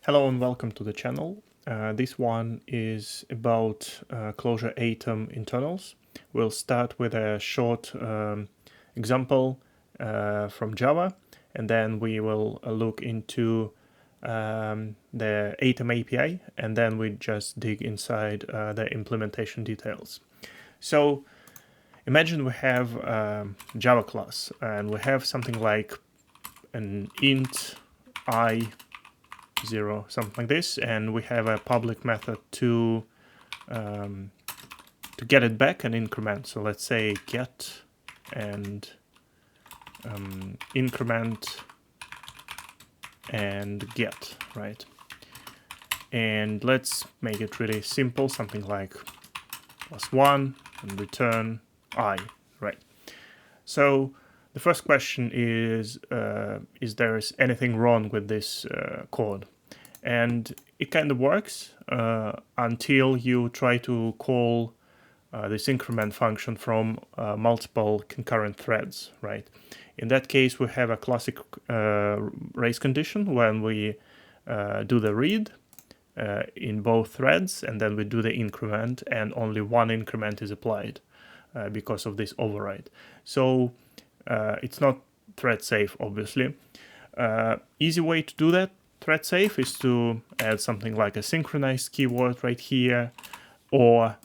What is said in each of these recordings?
Hello and welcome to the channel. This one is about Clojure Atom internals. We'll start with a short example from Java, and then we will look into the Atom API, and then we just dig inside the implementation details. So imagine we have a Java class, and we have something like an int I 0, something like this, and we have a public method to get it back and increment. So let's say get and increment and get, right? And let's make it really simple, something like +1 and return I, right? So the first question is there anything wrong with this code? And it kind of works until you try to call this increment function from multiple concurrent threads, right? In that case, we have a classic race condition when we do the read in both threads, and then we do the increment, and only one increment is applied because of this override. So it's not thread safe, obviously. Easy way to do that thread safe is to add something like a synchronized keyword right here, or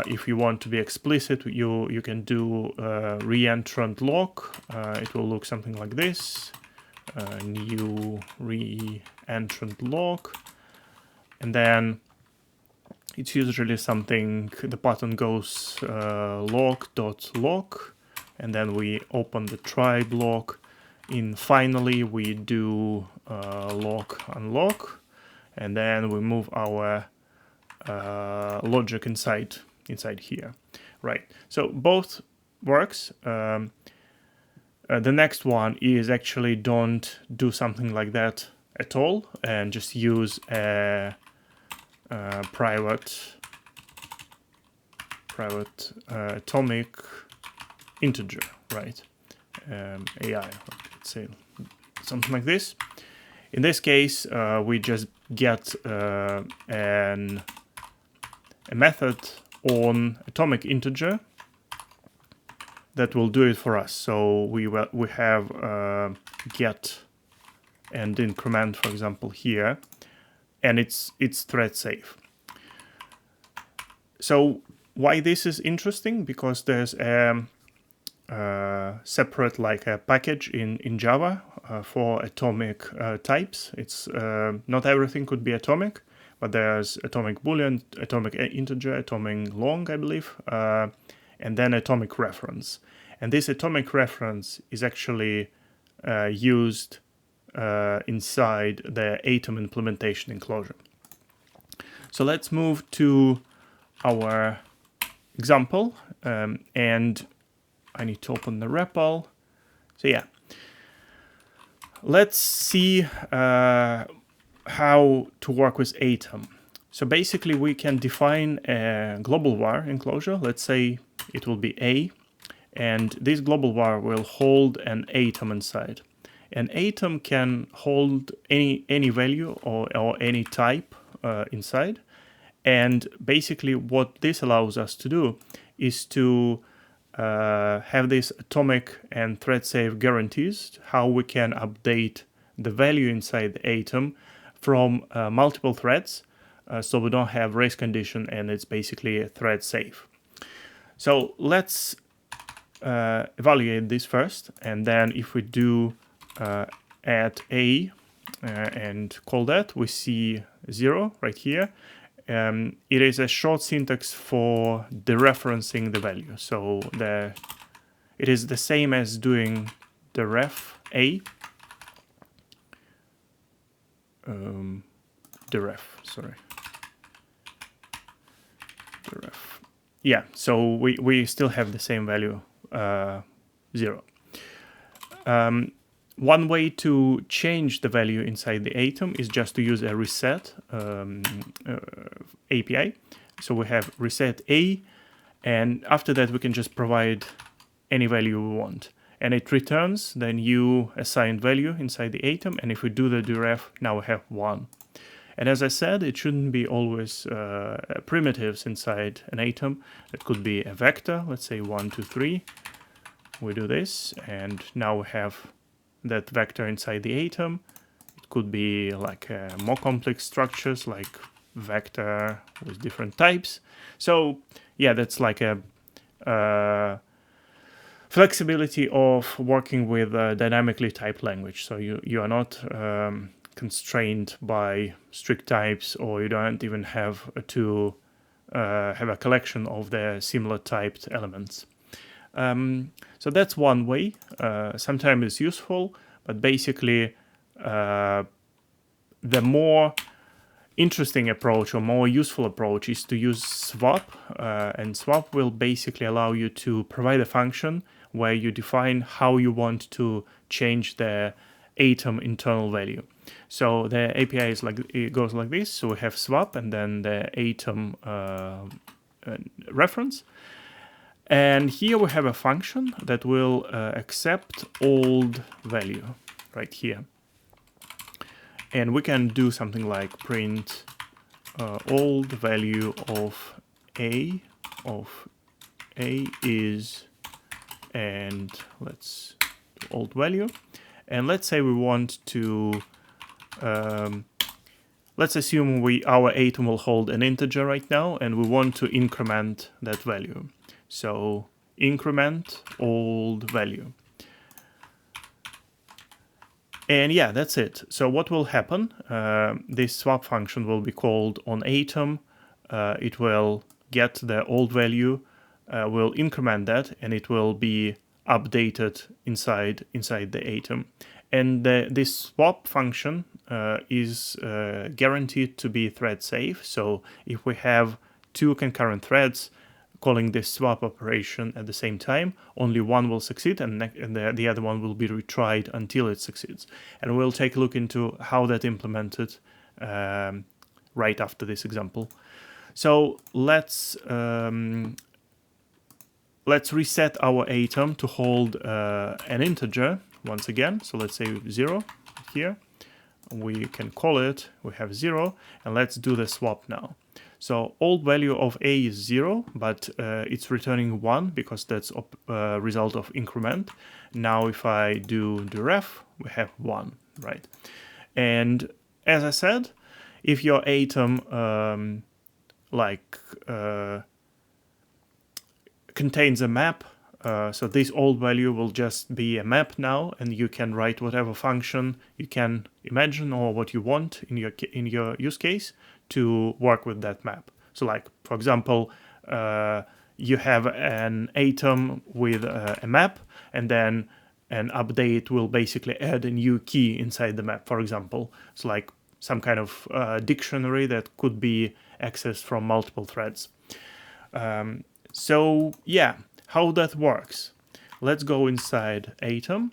if you want to be explicit, you can do reentrant lock. It will look something like this: new reentrant lock, and then it's usually something. The pattern goes lock.lock, and then we open the try block. Finally, we do lock unlock, and then we move our logic inside here, right? So both works. The next one is actually don't do something like that at all, and just use a private atomic integer, right? AI, let's say something like this. In this case, we just get a method on atomic integer that will do it for us. So we have get and increment, for example, here, and it's thread safe. So why this is interesting? Because there's a separate like a package in Java for atomic types. It's not everything could be atomic, but there's atomic boolean, atomic integer, atomic long, I believe, and then AtomicReference. And this AtomicReference is actually used inside the Atom implementation in Clojure. So let's move to our example, and I need to open the REPL. So yeah, let's see how to work with Atom. So basically we can define a global var in Clojure. Let's say it will be A, and this global var will hold an atom inside. An atom can hold any value or any type inside. And basically what this allows us to do is to have these atomic and thread safe guarantees, how we can update the value inside the atom from multiple threads, so we don't have race condition, and it's basically thread safe. So let's evaluate this first, and then if we do add a and call that, we see 0 right here. It is a short syntax for dereferencing the value. So it is the same as doing deref a. Deref. Yeah, so we still have the same value, 0. One way to change the value inside the atom is just to use a reset API. So we have reset A, and after that we can just provide any value we want. And it returns the new assigned value inside the atom, and if we do the deref, now we have 1. And as I said, it shouldn't be always primitives inside an atom. It could be a vector, let's say 1, 2, 3. We do this, and now we have that vector inside the atom. It could be like more complex structures, like vector with different types. So yeah, that's like a flexibility of working with a dynamically typed language. So you are not constrained by strict types, or you don't even have to have a collection of the similar typed elements. So that's one way. Sometimes it's useful, but basically the more interesting approach or more useful approach is to use swap, and swap will basically allow you to provide a function where you define how you want to change the atom internal value. So the API is like, it goes like this. So we have swap and then the atom reference. And here we have a function that will accept old value right here. And we can do something like print old value of A is, and let's do old value. And let's say we want to, let's assume our atom will hold an integer right now, and we want to increment that value. So increment old value. And yeah, that's it. So what will happen? This swap function will be called on atom. It will get the old value, will increment that, and it will be updated inside the atom. And this swap function is guaranteed to be thread safe. So if we have two concurrent threads calling this swap operation at the same time, only one will succeed, and the other one will be retried until it succeeds. And we'll take a look into how that implemented right after this example. So let's reset our atom to hold an integer once again. So let's say 0 here. We can call it, we have 0, and let's do the swap now. So old value of A is 0, but it's returning 1 because that's a result of increment. Now if I do the ref, we have 1, right? And as I said, if your atom contains a map, so this old value will just be a map now, and you can write whatever function you can imagine or what you want in your use case to work with that map. So like, for example, you have an atom with a map, and then an update will basically add a new key inside the map, for example. It's like some kind of dictionary that could be accessed from multiple threads. So yeah, how that works. Let's go inside Atom,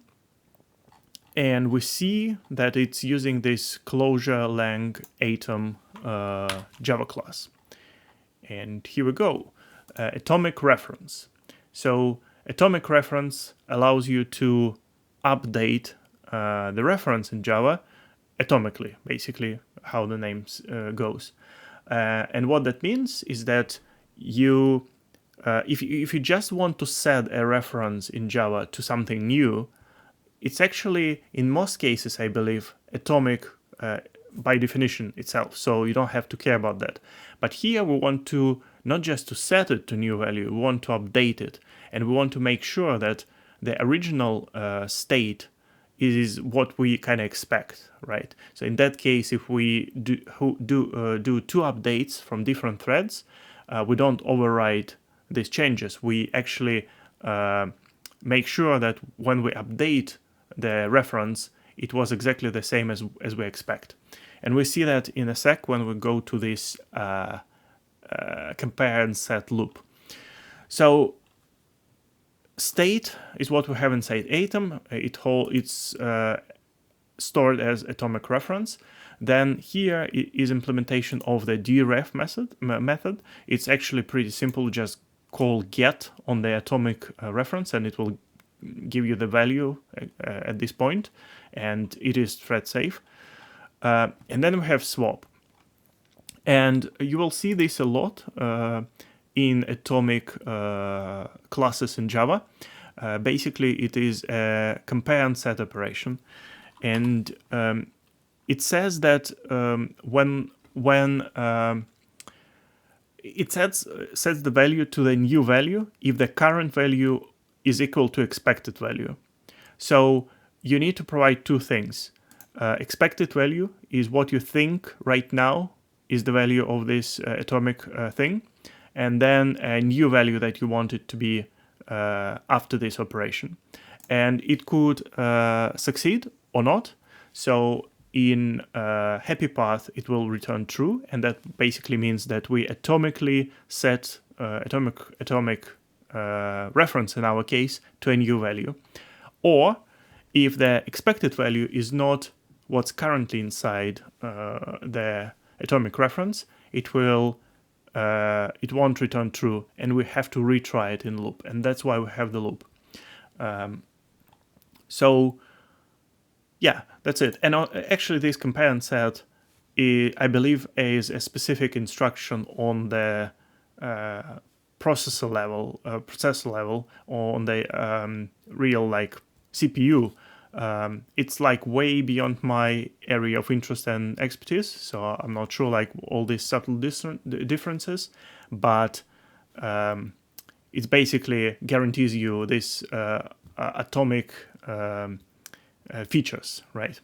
and we see that it's using this Clojure lang atom Java class. And here we go, AtomicReference. So AtomicReference allows you to update the reference in Java atomically, basically how the name goes. And what that means is that you if you just want to set a reference in Java to something new, it's actually, in most cases, I believe, atomic by definition itself, so you don't have to care about that. But here we want to not just to set it to new value, we want to update it, and we want to make sure that the original state is what we kind of expect, right? So in that case, if we do two updates from different threads, we don't override these changes. We actually make sure that when we update the reference, it was exactly the same as we expect. And we see that in a sec when we go to this compare and set loop. So state is what we have inside Atom. It's stored as atomic reference. Then here is implementation of the deref method. It's actually pretty simple. Just call get on the atomic reference, and it will give you the value at this point, and it is thread safe. And then we have swap. And you will see this a lot in atomic classes in Java. Basically, it is a compare and set operation, and it says that when it sets the value to the new value if the current value is equal to expected value. So you need to provide two things. Expected value is what you think right now is the value of this atomic thing, and then a new value that you want it to be after this operation. And it could succeed or not. So in happy path, it will return true, and that basically means that we atomically set atomic reference in our case to a new value. Or if the expected value is not what's currently inside the atomic reference, it won't return true, and we have to retry it in loop, and that's why we have the loop. So yeah, that's it. And actually, this compare and set, I believe, is a specific instruction on the processor level, on the real like CPU. It's like way beyond my area of interest and expertise, so I'm not sure like all these subtle differences, but it basically guarantees you this atomic features, right?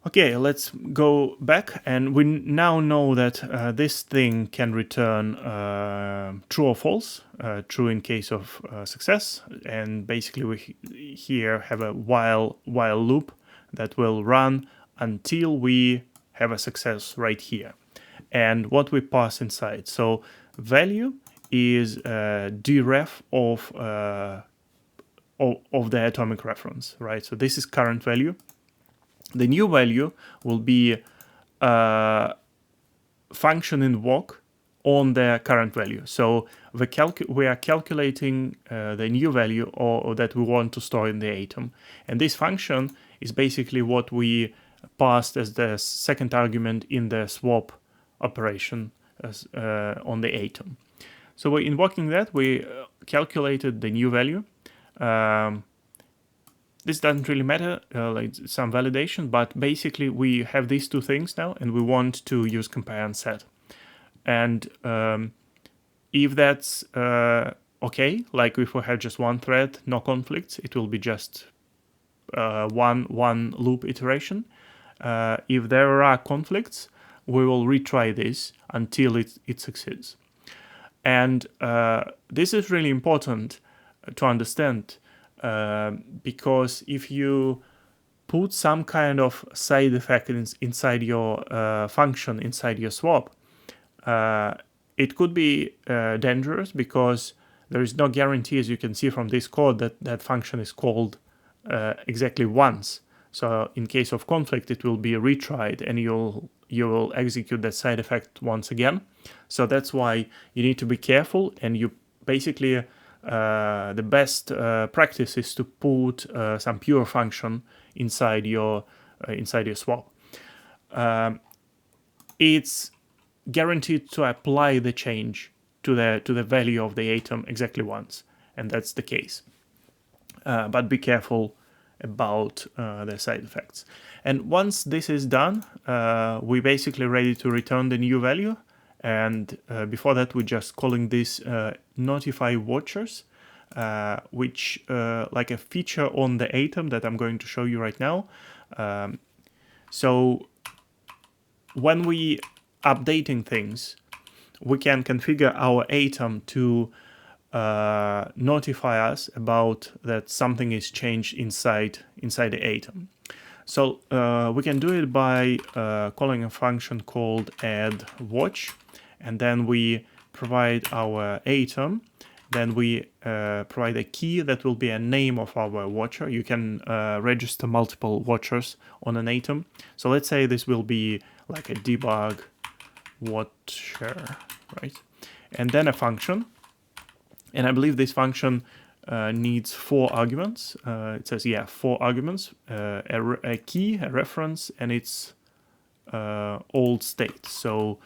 Okay, let's go back, and we now know that this thing can return true or false, true in case of success, and basically we here have a while loop that will run until we have a success right here. And what we pass inside, so value is deref of the atomic reference, right? So this is current value. The new value will be function invoke on the current value. So we are calculating the new value or that we want to store in the atom. And this function is basically what we passed as the second argument in the swap operation on the atom. So we're invoking that, we calculated the new value. This doesn't really matter, like some validation, but basically we have these two things now, and we want to use compare and set. And if that's okay, like if we have just one thread, no conflicts, it will be just one loop iteration. If there are conflicts, we will retry this until it succeeds. And this is really important to understand, because if you put some kind of side effect inside your function, inside your swap, it could be dangerous, because there is no guarantee, as you can see from this code, that that function is called exactly once. So in case of conflict, it will be retried, and you will execute that side effect once again. So that's why you need to be careful, and you basically the best practice is to put some pure function inside your swap. It's guaranteed to apply the change to the value of the atom exactly once, and that's the case. But be careful about the side effects. And once this is done, we're basically ready to return the new value. And before that, we're just calling this notify watchers, which like a feature on the atom that I'm going to show you right now. So when we updating things, we can configure our atom to notify us about that something is changed inside the atom. So we can do it by calling a function called add watch, and then we provide our atom. Then we provide a key that will be a name of our watcher. You can register multiple watchers on an atom. So let's say this will be like a debug watcher, right? And then a function. And I believe this function needs 4 arguments. It says, yeah, 4 arguments, a key, a reference, and its old state. So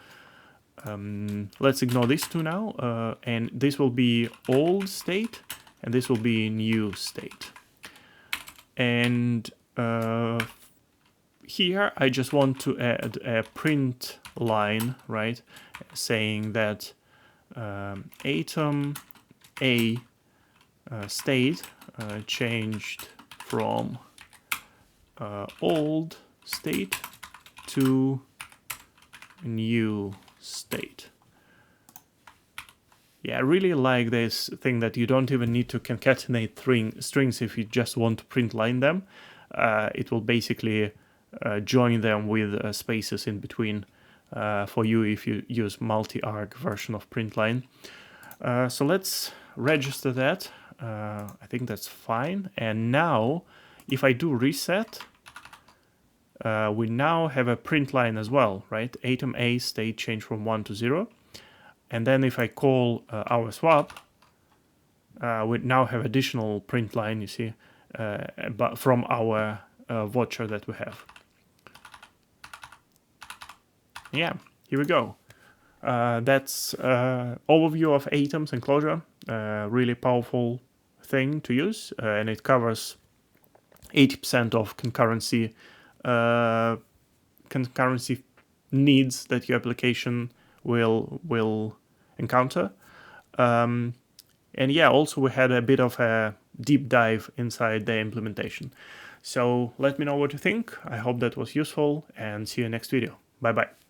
let's ignore these two now, and this will be old state, and this will be new state. And here I just want to add a print line, right, saying that atom A state changed from old state to new state. Yeah, I really like this thing that you don't even need to concatenate strings if you just want to print line them. It will basically join them with spaces in between for you if you use multi-arg version of print line. So let's register that. I think that's fine. And now, if I do reset, we now have a print line as well, right? Atom A state change from 1 to 0. And then if I call our swap, we now have additional print line, you see, but from our voucher that we have. Yeah, here we go. That's overview of atoms and Clojure. Really powerful thing to use, and it covers 80% of concurrency needs that your application will encounter. And yeah, also we had a bit of a deep dive inside the implementation. So let me know what you think. I hope that was useful, and see you next video. Bye bye.